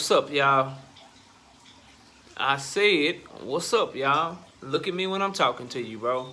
What's up, y'all? I said, what's up, y'all? Look at me when I'm talking to you, bro.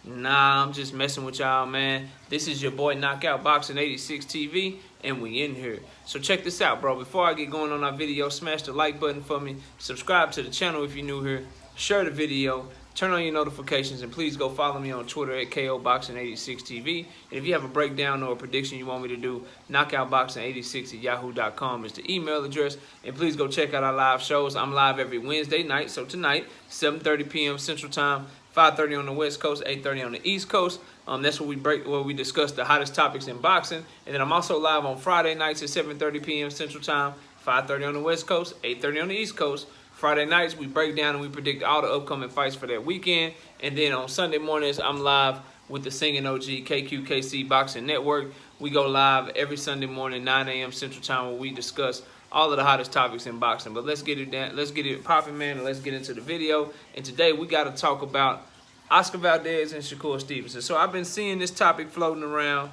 Nah, I'm just messing with y'all, man. This is your boy Knockout Boxing 86 TV, and we in here. So check this out, bro. Before I get going on our video, smash the like button for me. Subscribe to the channel if you're new here. Share the video. Turn on your notifications, and please go follow me on Twitter at KOBoxing86TV. And if you have a breakdown or a prediction you want me to do, knockoutboxing86@yahoo.com is the email address. And please go check out our live shows. I'm live every Wednesday night. So tonight, 7:30 p.m. Central Time, 5:30 on the West Coast, 8:30 on the East Coast. That's where we discuss the hottest topics in boxing. And then I'm also live on Friday nights at 7:30 p.m. Central Time, 5:30 on the West Coast, 8:30 on the East Coast. Friday nights, we break down and we predict all the upcoming fights for that weekend. And then on Sunday mornings, I'm live with the Singing OG KQKC Boxing Network. We go live every Sunday morning, 9 a.m. Central Time, where we discuss all of the hottest topics in boxing. But let's get it down. Let's get it popping, man, and let's get into the video. And today, we got to talk about Oscar Valdez and Shakur Stevenson. So I've been seeing this topic floating around.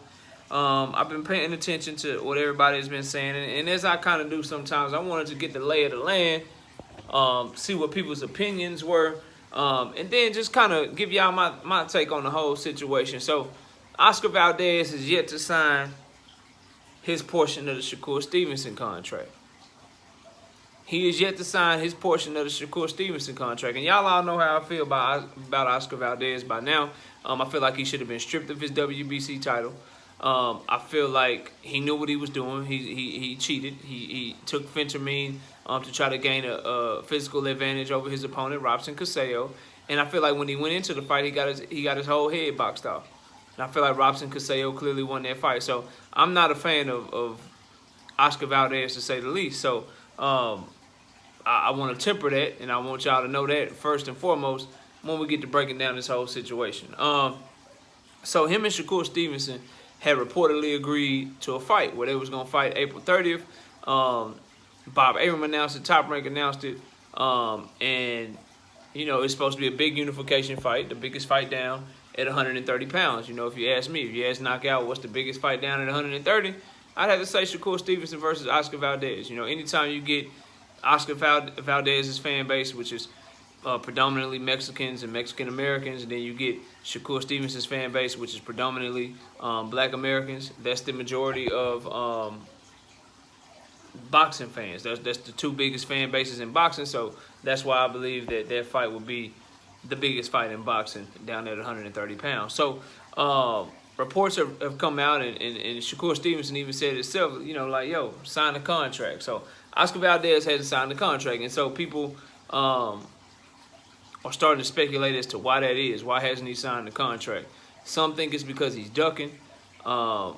I've been paying attention to what everybody's been saying. And as I kind of do sometimes, I wanted to get the lay of the land. See what people's opinions were, and then just kind of give y'all my take on the whole situation. So Oscar Valdez is yet to sign his portion of the Shakur Stevenson contract. He is yet to sign his portion of the Shakur Stevenson contract. And y'all all know how I feel about Oscar Valdez by now. I feel like he should have been stripped of his WBC title. I feel like he knew what he was doing. He cheated. He took fentanyl to try to gain a physical advantage over his opponent, Robson Cuseo. And I feel like when he went into the fight, he got his whole head boxed off. And I feel like Robson Cuseo clearly won that fight. So I'm not a fan of Oscar Valdez, to say the least. So I want to temper that, and I want y'all to know that first and foremost when we get to breaking down this whole situation. So him and Shakur Stevenson had reportedly agreed to a fight where they was going to fight April 30th. Bob Arum announced it, Top Rank announced it, and, you know, it's supposed to be a big unification fight, the biggest fight down at 130 pounds. You know, if you ask me, if you ask Knockout what's the biggest fight down at 130, I'd have to say Shakur Stevenson versus Oscar Valdez. You know, anytime you get Oscar Valdez's fan base, which is predominantly Mexicans and Mexican-Americans, and then you get Shakur Stevenson's fan base, which is predominantly Black Americans, that's the majority of boxing fans. That's the two biggest fan bases in boxing, so that's why I believe that that fight will be the biggest fight in boxing down at 130 pounds. So reports have come out, and Shakur Stevenson even said itself, you know, like, yo, sign the contract. So Oscar Valdez hasn't signed the contract, and so people are starting to speculate as to why that is. Why hasn't he signed the contract? Some think it's because he's ducking. I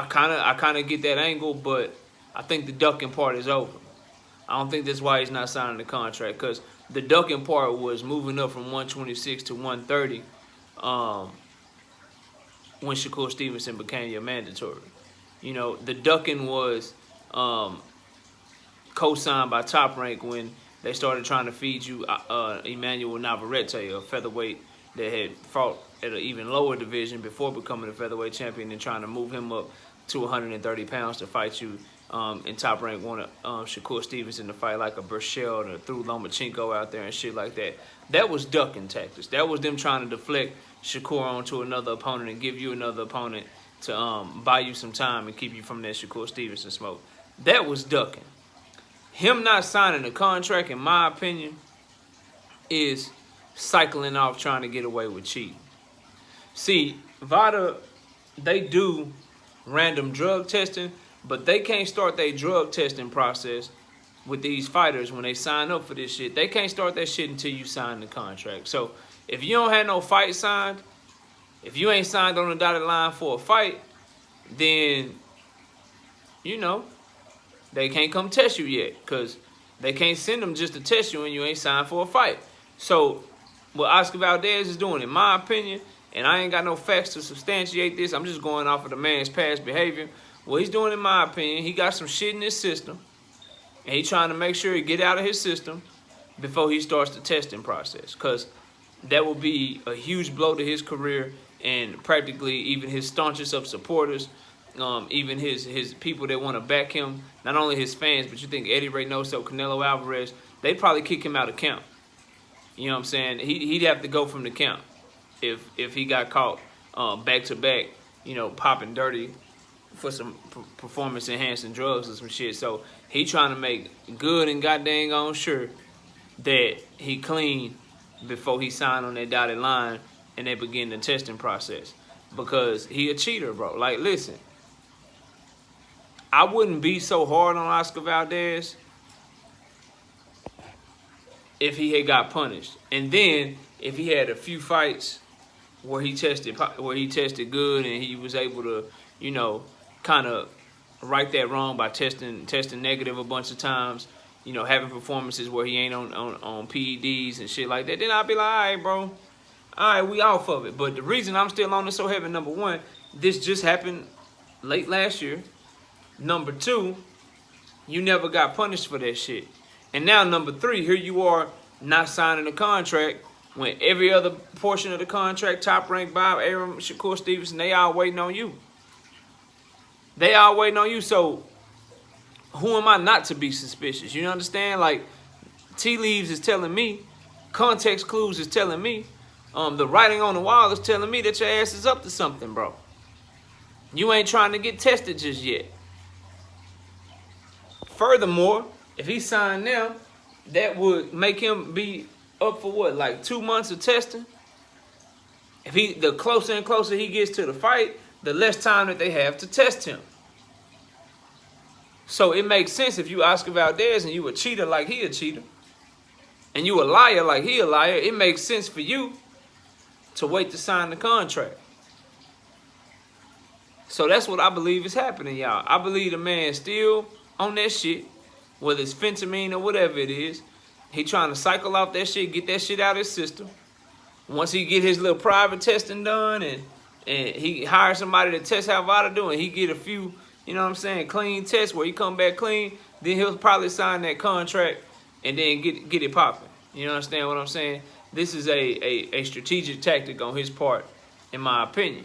kind of get that angle, but I think the ducking part is over. I don't think that's why he's not signing the contract, because the ducking part was moving up from 126 to 130 when Shakur Stevenson became your mandatory. You know, the ducking was co-signed by Top Rank when they started trying to feed you Emmanuel Navarrete, a featherweight that had fought at an even lower division before becoming a featherweight champion, and trying to move him up to 130 pounds to fight you. And Top Rank wanted Shakur Stevenson to fight like a Burchell, and threw Lomachenko out there and shit like that. That was ducking tactics. That was them trying to deflect Shakur onto another opponent and give you another opponent to buy you some time and keep you from that Shakur Stevenson smoke. That was ducking. Him not signing the contract, in my opinion, is cycling off trying to get away with cheating. See, VADA, they do random drug testing, but they can't start their drug testing process with these fighters when they sign up for this shit. They can't start that shit until you sign the contract. So if you don't have no fight signed, if you ain't signed on the dotted line for a fight, then, you know, they can't come test you yet, because they can't send them just to test you and you ain't signed for a fight. So what Oscar Valdez is doing, in my opinion, and I ain't got no facts to substantiate this, I'm just going off of the man's past behavior. What he's doing, in my opinion, he got some shit in his system, and he's trying to make sure he get out of his system before he starts the testing process, because that will be a huge blow to his career and practically even his staunchest of supporters. even his people that want to back him, not only his fans, but you think Eddie Reynoso, Canelo Alvarez, they'd probably kick him out of camp. You know what I'm saying? He'd have to go from the camp if he got caught back to back, you know, popping dirty for some performance enhancing drugs or some shit. So he trying to make good and goddamn on sure that he clean before he signed on that dotted line and they begin the testing process, because he a cheater, bro. Like, listen, I wouldn't be so hard on Oscar Valdez if he had got punished, and then if he had a few fights where he tested good and he was able to, you know, kind of right that wrong by testing negative a bunch of times, you know, having performances where he ain't on PEDs and shit like that, then I'd be like, all right, bro, all right, we off of it. But the reason I'm still on it so heavy, number one, this just happened late last year. Number two, you never got punished for that shit. And now number three, here you are not signing a contract when every other portion of the contract, Top Rank, Bob Arum, Shakur Stevenson, they all waiting on you. They all waiting on you. So who am I not to be suspicious? You understand? Like, tea leaves is telling me, context clues is telling me, the writing on the wall is telling me that your ass is up to something, bro. You ain't trying to get tested just yet. Furthermore, if he signed now, that would make him be up for what, like 2 months of testing? If the closer and closer he gets to the fight, the less time that they have to test him. So it makes sense if you Oscar Valdez and you a cheater like he a cheater, and you a liar like he a liar, it makes sense for you to wait to sign the contract. So that's what I believe is happening, y'all. I believe the man still on that shit, whether it's fentanyl or whatever it is. He trying to cycle off that shit, get that shit out of his system. Once he get his little private testing done and he hire somebody to test how Vada doing, he get a few, you know what I'm saying, clean tests where he come back clean, then he'll probably sign that contract and then get it popping. You understand what I'm saying? This is a strategic tactic on his part, in my opinion.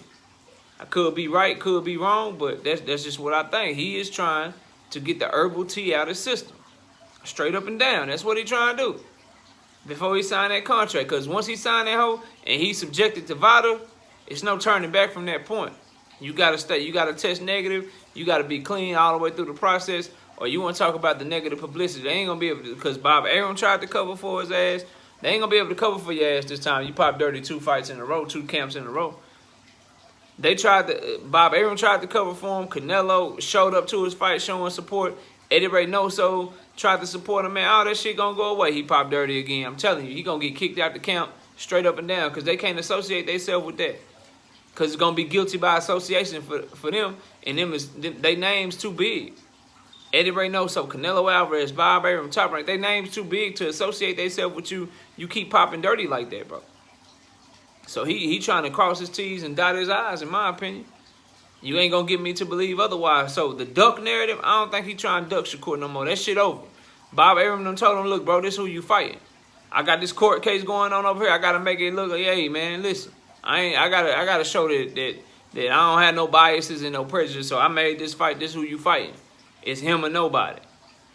I could be right, could be wrong, but that's just what I think. He is trying to get the herbal tea out of his system. Straight up and down. That's what he trying to do before he signed that contract. Because once he signed that hoe and he's subjected to Vada, it's no turning back from that point. You gotta stay. You gotta test negative. You gotta be clean all the way through the process. Or you want to talk about the negative publicity? They ain't gonna be able to, because Bob Arum tried to cover for his ass. They ain't gonna be able to cover for your ass this time. You pop dirty 2 fights in a row, 2 camps in a row. They tried to. Bob Arum tried to cover for him. Canelo showed up to his fight, showing support. Eddie Reynoso tried to support him, man. All that shit gonna go away. He popped dirty again. I'm telling you, he gonna get kicked out the camp straight up and down, because they can't associate themselves with that. Because it's gonna be guilty by association for them, and they names too big. Eddie Reynoso, Canelo Alvarez, Bob Arum, Top Rank, they names too big to associate themselves with you. You keep popping dirty like that, bro. So he trying to cross his T's and dot his I's, in my opinion. You ain't gonna get me to believe otherwise. So the duck narrative, I don't think he trying to duck Shakur no more. That shit over. Bob Arum done told him, look, bro, this who you fighting. I got this court case going on over here. I gotta make it look like, hey, man, listen. I gotta show that I don't have no biases and no prejudice. So I made this fight. This who you fighting. It's him or nobody.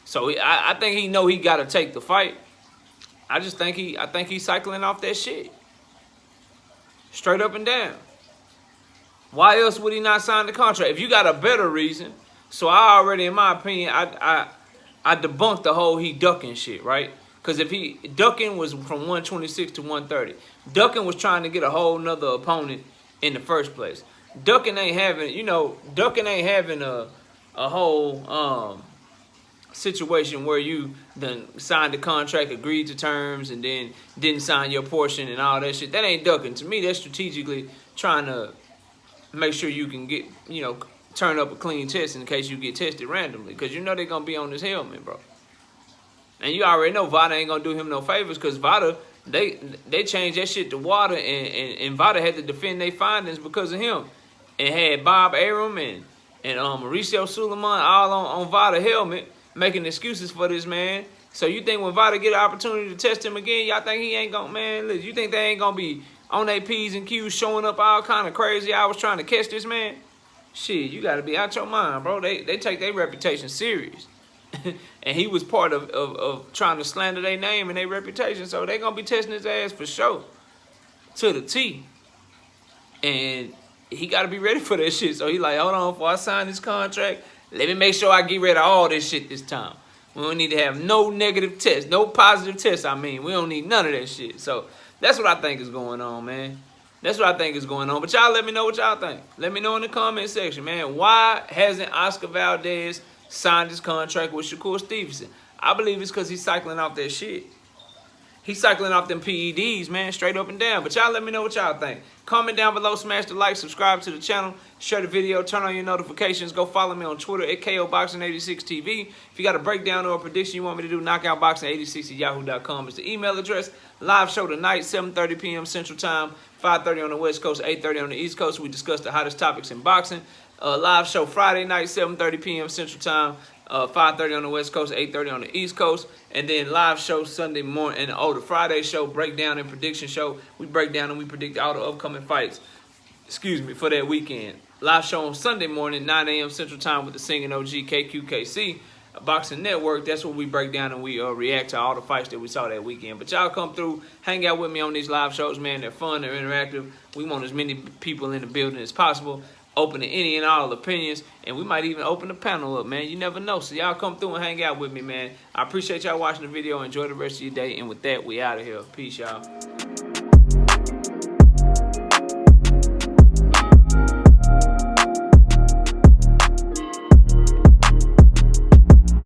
So I think he know he gotta take the fight. I think he's cycling off that shit. Straight up and down. Why else would he not sign the contract? If you got a better reason, so I already, in my opinion, I debunked the whole he ducking shit, right? Because if ducking was from 126 to 130. Ducking was trying to get a whole nother opponent in the first place. Ducking ain't having, a whole situation where you done signed the contract, agreed to terms, and then didn't sign your portion and all that shit. That ain't ducking. To me, that's strategically trying to make sure you can get, turn up a clean test in case you get tested randomly. Because you know they're going to be on this helmet, bro. And you already know Vada ain't going to do him no favors, because Vada, they changed that shit to water, and Vada had to defend their findings because of him. And had Bob Arum and Mauricio Suleiman all on Vada helmet, making excuses for this man. So you think when Vada get an opportunity to test him again, y'all think he ain't going to, man, listen, you think they ain't going to be on their P's and Q's showing up all kind of crazy? I was trying to catch this man. Shit, you got to be out your mind, bro. They take their reputation serious. And he was part of trying to slander their name and their reputation. So they going to be testing his ass for sure. To the T. And he got to be ready for that shit. So he like, hold on, before I sign this contract, let me make sure I get rid of all this shit this time. We don't need to have no negative tests, no positive tests, I mean. We don't need none of that shit. So that's what I think is going on, man. That's what I think is going on. But y'all let me know what y'all think. Let me know in the comment section, man. Why hasn't Oscar Valdez signed his contract with Shakur Stevenson? I believe it's because he's cycling off that shit. He's cycling off them PEDs, man, straight up and down. But y'all let me know what y'all think. Comment down below, smash the like, subscribe to the channel, share the video, turn on your notifications. Go follow me on Twitter at KOBoxing86TV. If you got a breakdown or a prediction you want me to do, knockoutboxing86@yahoo.com is the email address. Live show tonight, 7:30 p.m. Central Time, 5:30 on the West Coast, 8:30 on the East Coast. We discuss the hottest topics in boxing. Live show Friday night, 7:30 p.m. Central Time, 5:30 on the West Coast, 8:30 on the East Coast. And then live show Sunday morning. And the Friday show, breakdown and prediction show. We break down and we predict all the upcoming fights, for that weekend. Live show on Sunday morning, 9 a.m. Central Time with the singing OG KQKC Boxing Network. That's where we break down and we react to all the fights that we saw that weekend. But y'all come through, hang out with me on these live shows, man. They're fun, they're interactive. We want as many people in the building as possible. Open to any and all opinions, and we might even open the panel up, man. You never know. So y'all come through and hang out with me, man. I appreciate y'all watching the video. Enjoy the rest of your day. And with that, we out of here. Peace, y'all.